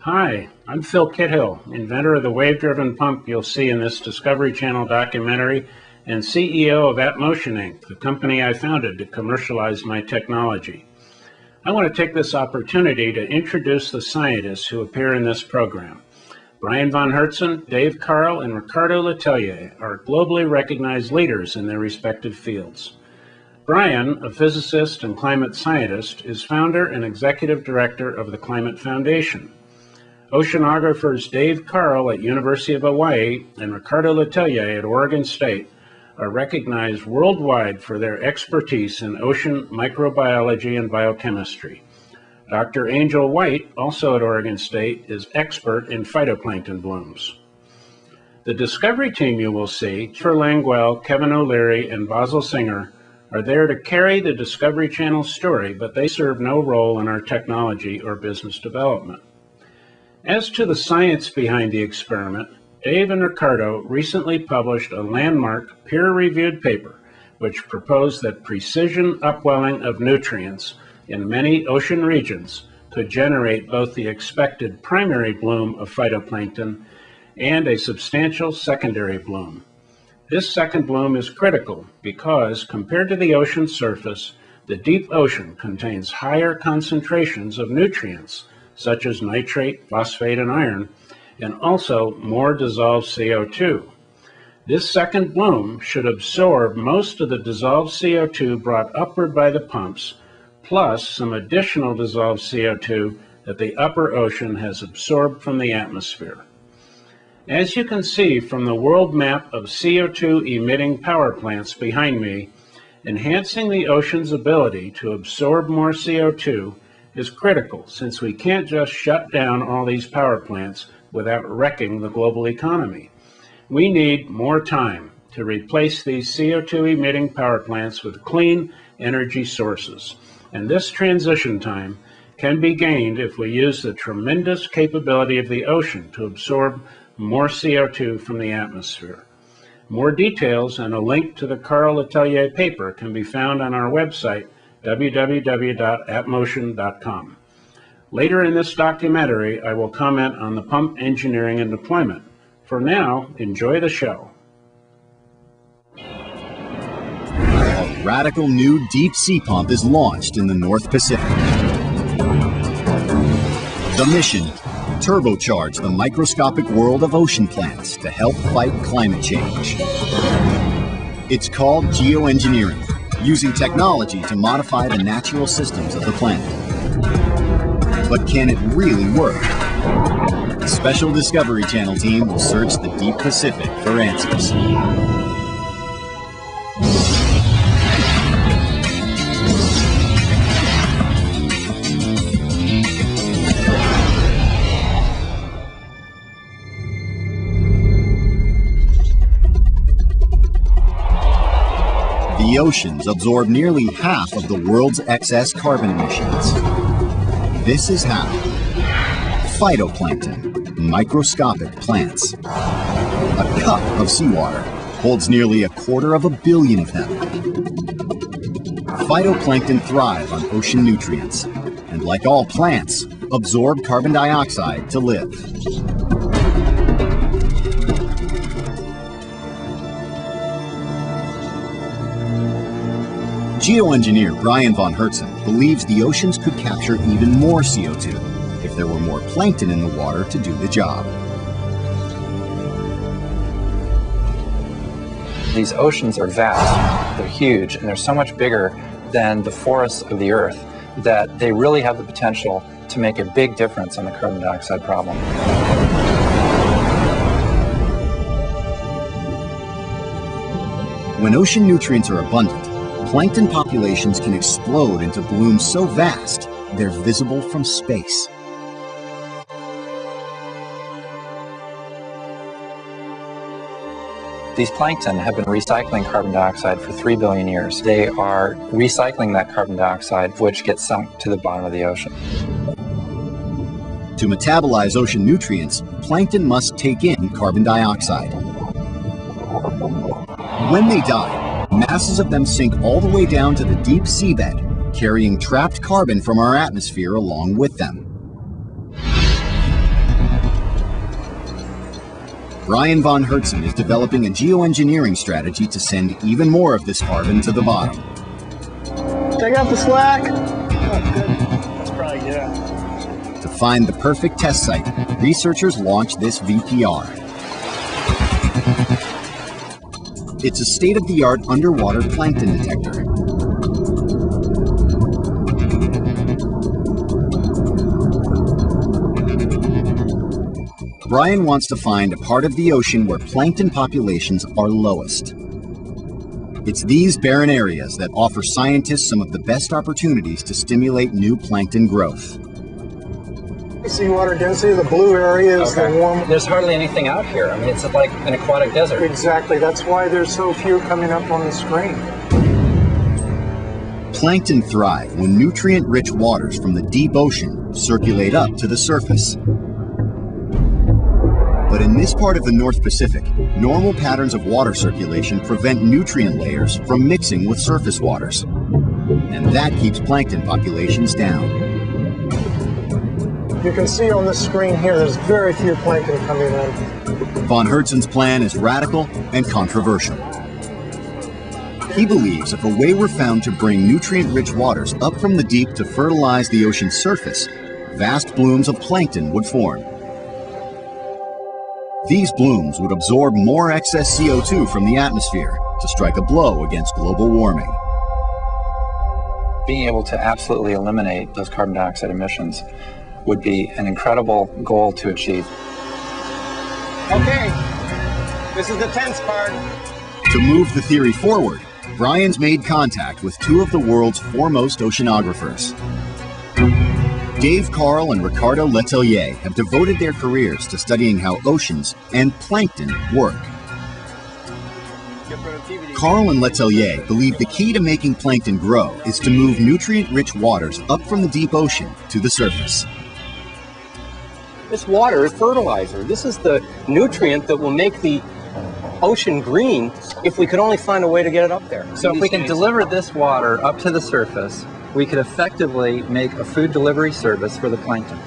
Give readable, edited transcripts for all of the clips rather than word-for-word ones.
Hi, I'm Phil Kithill, inventor of the wave-driven pump you'll see in this Discovery Channel documentary and CEO of Atmocean, Inc., the company I founded to commercialize my technology. I want to take this opportunity to introduce the scientists who appear in this program. Brian von Hertzen, Dave Carl, and Ricardo Letelier are globally recognized leaders in their respective fields. Brian, a physicist and climate scientist, is founder and executive director of the Climate Foundation. Oceanographers Dave Carl at University of Hawaii and Ricardo Letelier at Oregon State are recognized worldwide for their expertise in ocean microbiology and biochemistry. Dr. Angel White, also at Oregon State, is expert in phytoplankton blooms. The Discovery team you will see, Trevor Langwell, Kevin O'Leary, and Basil Singer, are there to carry the Discovery Channel story, but they serve no role in our technology or business development. As to the science behind the experiment, Dave and Ricardo recently published a landmark peer-reviewed paper which proposed that precision upwelling of nutrients in many ocean regions could generate both the expected primary bloom of phytoplankton and a substantial secondary bloom. This second bloom is critical because, compared to the ocean surface, the deep ocean contains higher concentrations of nutrients such as nitrate, phosphate, and iron, and also more dissolved CO2. This second bloom should absorb most of the dissolved CO2 brought upward by the pumps, plus some additional dissolved CO2 that the upper ocean has absorbed from the atmosphere. As you can see from the world map of CO2 emitting power plants behind me, enhancing the ocean's ability to absorb more CO2 is critical, since we can't just shut down all these power plants without wrecking the global economy. We need more time to replace these CO2 emitting power plants with clean energy sources. And this transition time can be gained if we use the tremendous capability of the ocean to absorb more CO2 from the atmosphere. More details and a link to the Carl Letelier paper can be found on our website, www.atmocean.com. Later in this documentary, I will comment on the pump engineering and deployment. For now, enjoy the show. A radical new deep sea pump is launched in the North Pacific. The mission: turbocharge the microscopic world of ocean plants to help fight climate change. It's called geoengineering, using technology to modify the natural systems of the planet. But can it really work? The Special Discovery Channel team will search the deep Pacific for answers. The oceans absorb nearly half of the world's excess carbon emissions. This is how. Phytoplankton, microscopic plants. A cup of seawater holds nearly 250 million of them. Phytoplankton thrive on ocean nutrients, and like all plants, absorb carbon dioxide to live. Geoengineer Brian von Hertzen believes the oceans could capture even more CO2 if there were more plankton in the water to do the job. These oceans are vast, they're huge, and they're so much bigger than the forests of the Earth that they really have the potential to make a big difference on the carbon dioxide problem. When ocean nutrients are abundant, plankton populations can explode into blooms so vast, they're visible from space. These plankton have been recycling carbon dioxide for 3 billion years. They are recycling that carbon dioxide, which gets sunk to the bottom of the ocean. To metabolize ocean nutrients, plankton must take in carbon dioxide. When they die, masses of them sink all the way down to the deep seabed, carrying trapped carbon from our atmosphere along with them. Brian von Hertzen is developing a geoengineering strategy to send even more of this carbon to the bottom. Take out the slack. Oh, good. That's probably good. To find the perfect test site, researchers launched this VPR. It's a state-of-the-art underwater plankton detector. Brian wants to find a part of the ocean where plankton populations are lowest. It's these barren areas that offer scientists some of the best opportunities to stimulate new plankton growth. Seawater density, the blue area is the warm. There's hardly anything out here. I mean, it's like an aquatic desert. Exactly. That's why there's so few coming up on the screen. Plankton thrive when nutrient-rich waters from the deep ocean circulate up to the surface. But in this part of the North Pacific, normal patterns of water circulation prevent nutrient layers from mixing with surface waters. And that keeps plankton populations down. You can see on the screen here, there's very few plankton coming in. Von Hertzen's plan is radical and controversial. He believes if a way were found to bring nutrient-rich waters up from the deep to fertilize the ocean's surface, vast blooms of plankton would form. These blooms would absorb more excess CO2 from the atmosphere to strike a blow against global warming. Being able to absolutely eliminate those carbon dioxide emissions would be an incredible goal to achieve. Okay, this is the tense part. To move the theory forward, Brian's made contact with two of the world's foremost oceanographers. Dave Carl and Ricardo Letelier have devoted their careers to studying how oceans and plankton work. Carl and Letelier believe the key to making plankton grow is to move nutrient-rich waters up from the deep ocean to the surface. This water is fertilizer. This is the nutrient that will make the ocean green if we could only find a way to get it up there. So if we can deliver this water up to the surface, we could effectively make a food delivery service for the plankton.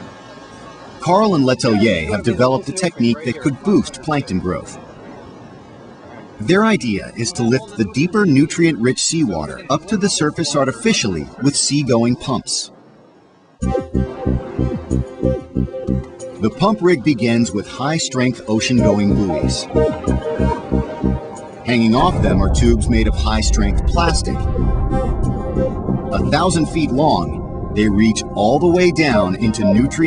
Carl and Letelier have developed a technique that could boost plankton growth. Their idea is to lift the deeper nutrient-rich seawater up to the surface artificially with seagoing pumps. The pump rig begins with high-strength ocean-going buoys. Hanging off them are tubes made of high-strength plastic. 1,000 feet long, they reach all the way down into nutrient